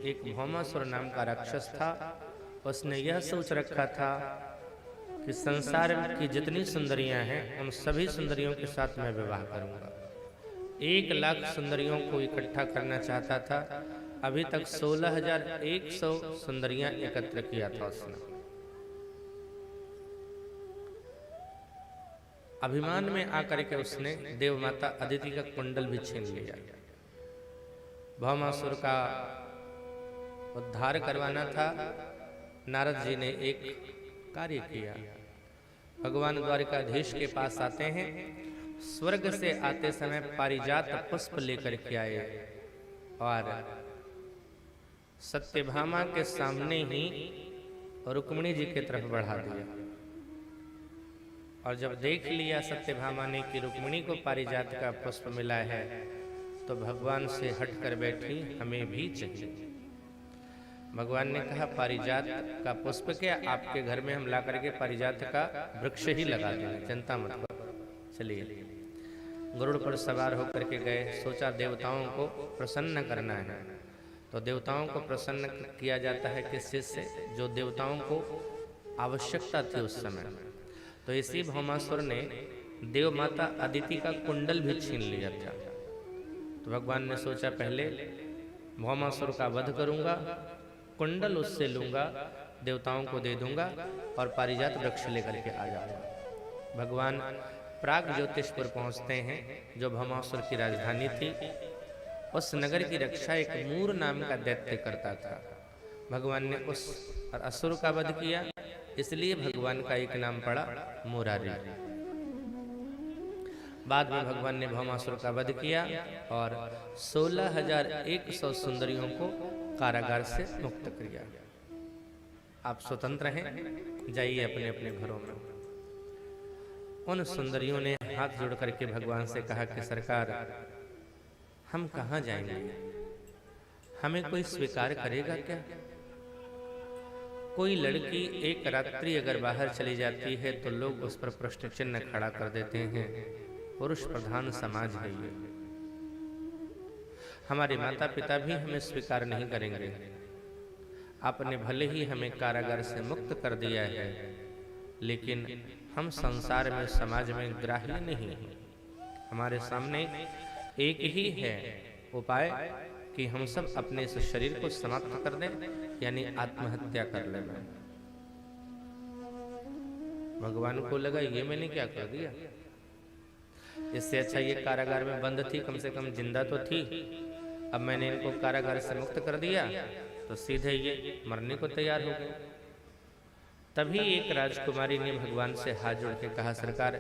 एक भौमासुर नाम का राक्षस था। उसने यह सोच रखा था कि संसार की जितनी सुंदरियां हैं उन सभी सुंदरियों के साथ मैं विवाह करूंगा। 1 लाख सुंदरियों को इकट्ठा करना चाहता था। अभी तक 16,100 सुंदरियां एकत्र किया था उसने। अभिमान में आकर के उसने देवमाता अदिति का कुंडल भी छीन लिया। भौमासुर का उद्धार करवाना था। नारद जी ने एक कार्य किया। भगवान द्वारिकाधीश के पास आते हैं। स्वर्ग से आते समय पारिजात पुष्प लेकर के आए और सत्यभामा के सामने ही रुक्मिणी जी की तरफ बढ़ा दिया। और जब देख लिया सत्यभामा ने कि रुक्मिणी को पारिजात का पुष्प मिला है तो भगवान से हट कर बैठी, हमें भी चाहिए। भगवान ने कहा पारिजात का पुष्प क्या, आपके घर में हम ला करके पारिजात का वृक्ष ही लगा देंगे, चिंता मत करो। चलिए गरुड़ पर सवार होकर के गए। सोचा देवताओं को प्रसन्न करना है। तो देवताओं को प्रसन्न किया जाता है किस चीज से, जो देवताओं को आवश्यकता थी उस समय। तो इसी भौमासुर ने देव माता अदिति का कुंडल भी छीन लिया था। तो भगवान ने सोचा पहले भौमासुर का वध करूंगा, कुंडल उससे लूंगा, देवताओं को दे दूंगा और पारिजात वृक्ष लेकर के आ जाऊंगा। भगवान प्राग ज्योतिषपुर पहुंचते हैं जो भौमासुर की राजधानी थी। उस नगर की रक्षा एक मूर नाम का दैत्य करता था। भगवान ने उस असुर का वध किया, इसलिए भगवान का एक नाम पड़ा मुरारी। बाद में भगवान ने भौमासुर का वध किया और 16,100 सुंदरियों को कारागार से मुक्त किया। आप स्वतंत्र हैं, जाइए अपने अपने घरों में। उन सुंदरियों ने हाथ जोड़ करके भगवान से कहा कि सरकार हम कहाँ जाएंगे, हमें कोई स्वीकार करेगा क्या? कोई लड़की एक रात्रि अगर बाहर चली जाती है तो लोग उस पर प्रश्न चिन्ह खड़ा कर देते हैं, पुरुष प्रधान समाज है ये। हमारे माता पिता भी हमें स्वीकार नहीं करेंगे। आपने भले ही हमें कारागार से मुक्त कर दिया है, लेकिन हम संसार में समाज में ग्राह्य नहीं हैं। हमारे सामने एक ही है उपाय कि हम सब अपने इस शरीर को समाप्त कर दें, यानी आत्महत्या कर लें। भगवान को लगा ये मैंने क्या कर दिया, इससे अच्छा ये कारागार में बंद थी, कम से कम जिंदा तो थी। अब मैंने इनको कारागार से मुक्त कर दिया तो सीधे ये मरने को तैयार हो गए। तभी एक राजकुमारी ने भगवान से हाथ जोड़ के कहा सरकार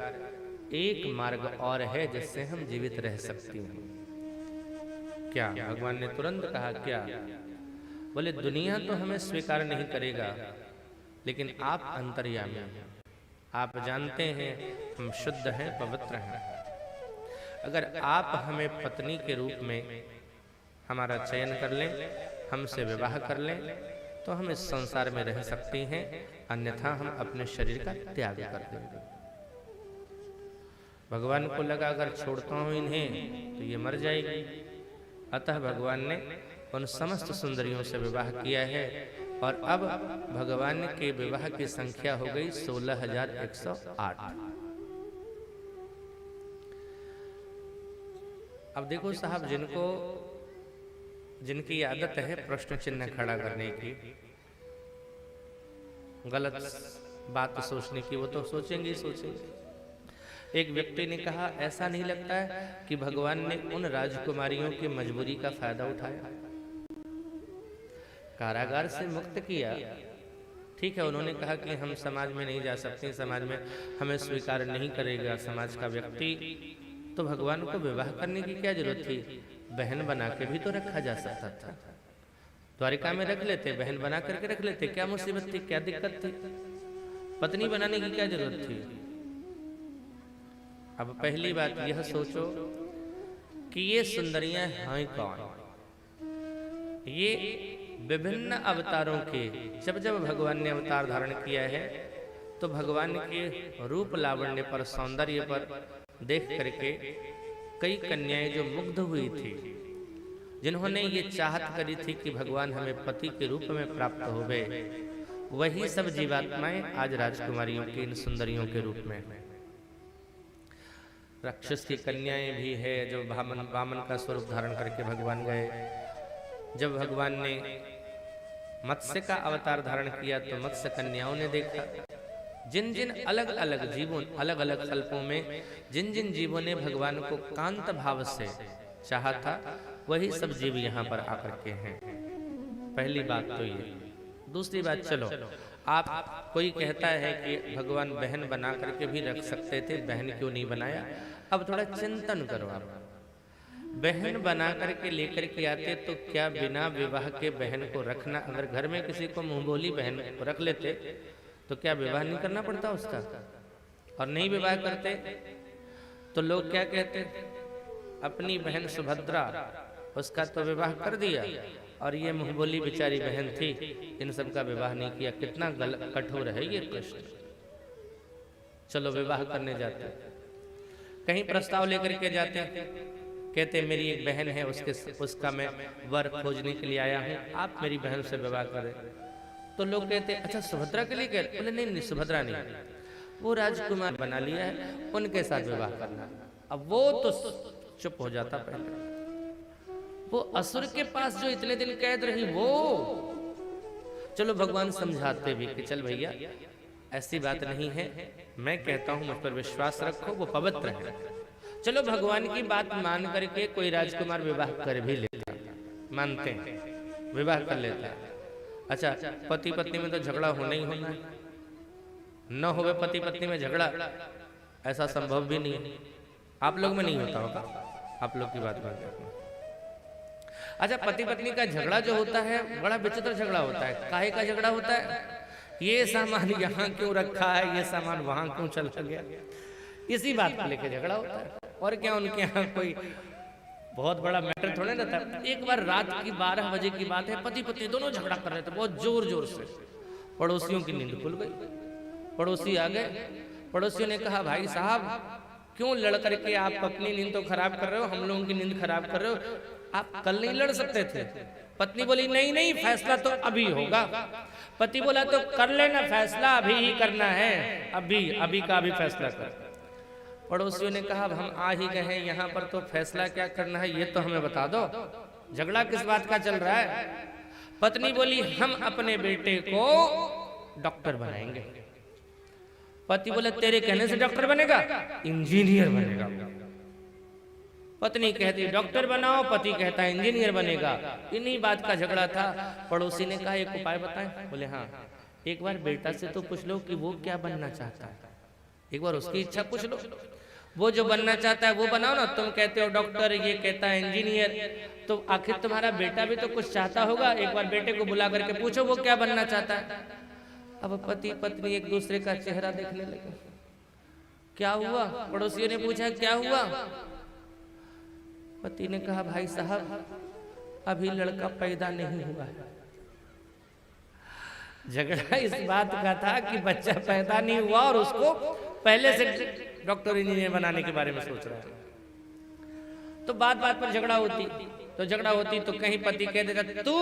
एक मार्ग और है जिससे हम जीवित रह सकती हैं। क्या? भगवान ने तुरंत कहा क्या? बोले दुनिया तो हमें स्वीकार नहीं करेगा, लेकिन आप अंतर्यामी हैं, आप जानते हैं हम शुद्ध हैं, पवित्र हैं। अगर आप हमें पत्नी के रूप में हमारा चयन कर लें, हमसे विवाह कर लें, तो हम इस संसार में रह सकते हैं, अन्यथा हम अपने शरीर का त्याग कर देंगे। भगवान को लगा अगर छोड़ता हूं इन्हें तो ये मर जाएगी। अतः भगवान ने उन समस्त सुंदरियों से विवाह किया है और अब भगवान के विवाह की संख्या हो गई 16,108। अब देखो साहब, जिनकी आदत है प्रश्न चिन्ह खड़ा करने की, गलत बात सोचने की, वो तो सोचेंगे ही सोचेंगे। एक व्यक्ति ने कहा ऐसा नहीं लगता है कि भगवान ने उन राजकुमारियों की मजबूरी का फायदा उठाया, कारागार से मुक्त किया। ठीक है, उन्होंने कहा कि हम समाज में नहीं जा सकते, समाज में हमें स्वीकार नहीं करेगा समाज का व्यक्ति, तो भगवान को विवाह करने की क्या जरूरत थी? बहन बना के भी तो रखा जा सकता था। द्वारिका में रख लेते, बहन बना करके रख लेते, क्या मुसीबत थी, क्या दिक्कत थी? पत्नी बनाने की क्या जरूरत थी? अब पहली बात यह सोचो कि ये सुंदरियां हैं कौन? ये विभिन्न अवतारों के, जब जब भगवान ने अवतार धारण किया है तो भगवान के रूप लावण्य पर, सौंदर्य पर देख करके कई कन्याएं जो मुग्ध हुई थी, जिन्होंने ये चाहत करी थी कि भगवान हमें पति के रूप में प्राप्त होवे, वही सब जीवात्माएं आज राजकुमारियों की इन सुंदरियों के रूप में। राक्षस की कन्याएं भी है जो वामन का स्वरूप धारण करके भगवान गए। जब भगवान ने मत्स्य का अवतार धारण किया तो मत्स्य कन्याओं ने देखा, जिन जिन अलग अलग जीवों, अलग अलग कल्पों में जिन जिन जीवों ने भगवान को कांत भाव से चाहा था, वही सब जीव यहाँ पर आकर के हैं। पहली बात तो ये। दूसरी बात, चलो आप, कोई कहता है कि भगवान बहन बना करके भी रख सकते थे, बहन क्यों नहीं बनाया? अब थोड़ा चिंतन करो आप। बहन बना करके लेकर के आते तो क्या बिना विवाह के बहन को रखना, अगर घर में किसी को मुंह बोली बहन को रख लेते तो क्या विवाह नहीं करना पड़ता उसका? और नहीं विवाह करते तो लोग क्या कहते, अपनी बहन सुभद्रा, उसका तो विवाह कर दिया और ये मुंहबोली बेचारी बहन थी, इन सब का विवाह नहीं किया। कितना कठोर है ये कृष्ण। चलो विवाह करने जाते, कहीं प्रस्ताव लेकर के जाते, कहते मेरी एक बहन है, उसका मैं वर खोजने के लिए आया हूँ, आप मेरी बहन से विवाह करें। तो लोग कहते अच्छा सुभद्रा के लिए कह, बोले नहीं नहीं सुभद्रा नहीं, वो राजकुमार बना लिया है, उनके साथ विवाह करना। अब वो तो चुप हो जाता पहले। वो असुर के पास जो इतने दिन कैद रही, वो चलो भगवान समझाते भी कि चल भैया ऐसी बात नहीं है, मैं कहता हूं मुझ पर विश्वास रखो, वो पवित्र है। चलो भगवान की बात मान करके कोई राजकुमार विवाह कर भी लेता, मानते हैं विवाह कर लेता है। अच्छा पति पत्नी में तो झगड़ा होना ही होना है, न होवे पति पत्नी में झगड़ा ऐसा संभव भी नहीं है। आप लोग में नहीं होता होगा, आप लोग की बात मानते हैं। अच्छा पति पत्नी का झगड़ा जो होता है बड़ा विचित्र झगड़ा होता है। काहे का झगड़ा होता है? ये सामान यहाँ क्यों रखा है, ये सामान वहां क्यों चला गया, इसी बात को लेकर झगड़ा होता है। और क्या उनके यहाँ कोई बहुत बड़ा मैटर थोड़े ना था। एक बार रात की 12 बजे की बात है, पति पत्नी दोनों झगड़ा कर रहे थे बहुत जोर जोर से। पड़ोसियों की नींद खुल गई, पड़ोसी आ गए। पड़ोसियों ने कहा भाई साहब क्यों लड़ करके आप अपनी नींद तो खराब कर रहे हो, हम लोगों की नींद खराब कर रहे हो, आप कल नहीं लड़ सकते थे? पत्नी बोली नहीं नहीं फैसला तो अभी होगा। पति बोला तो कर लेना फैसला, अभी ही करना है, अभी का अभी फैसला कर। पड़ोसियों ने कहा हम आ ही गए हैं यहाँ पर, तो फैसला क्या करना है ये तो हमें बता दो, झगड़ा किस बात का चल रहा है? पत्नी बोली हम अपने बेटे को डॉक्टर बनाएंगे। पति बोले तेरे कहने से डॉक्टर बनेगा, इंजीनियर बनेगा। पत्नी कहती डॉक्टर बनाओ, पति कहता है इंजीनियर बनेगा। इन्हीं बात का झगड़ा था। पड़ोसी ने कहा एक उपाय बताएं। बोले हाँ एक बार बेटा से तो पूछ लो कि वो क्या बनना चाहता है, एक बार उसकी इच्छा पूछ लो। वो जो बनना चाहता है वो बनाओ ना। तुम कहते हो डॉक्टर, ये कहता है इंजीनियर, तो आखिर तुम्हारा बेटा भी तो कुछ चाहता होगा, एक बार बेटे को बुला करके पूछो वो क्या बनना चाहता है। अब पति पत्नी एक दूसरे का चेहरा देखने लगे। क्या हुआ? पड़ोसियों ने पूछा क्या हुआ? पति ने कहा भाई साहब अभी लड़का पैदा नहीं हुआ है। झगड़ा इस बात का था कि बच्चा पैदा नहीं हुआ और उसको पहले से डॉक्टर इंजीनियर बनाने के बारे में सोच रहा है। तो बात बात पर झगड़ा होती तो कहीं पति कह देता तू,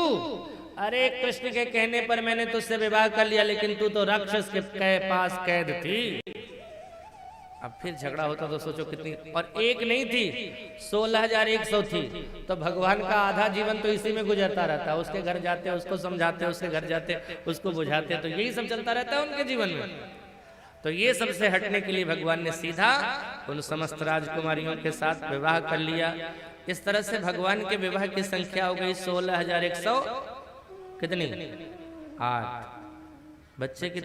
अरे कृष्ण के कहने पर मैंने तुझसे विवाह कर लिया, लेकिन तू तो राक्षस के पास कैद थी। अब फिर झगड़ा होता तो सोचो कितनी, और एक नहीं थी 16,100 थी। तो भगवान का आधा जीवन तो इसी में गुजरता रहता। उसके घर जाते उसको समझाते, उसके घर जाते उसको बुझाते, तो यही सब चलता रहता है उनके जीवन में। तो ये सबसे हटने के लिए भगवान ने सीधा उन समस्त राजकुमारियों के साथ विवाह कर लिया। इस तरह से भगवान के विवाह की संख्या हो गई 16,100 कितनी? 8। बच्चे की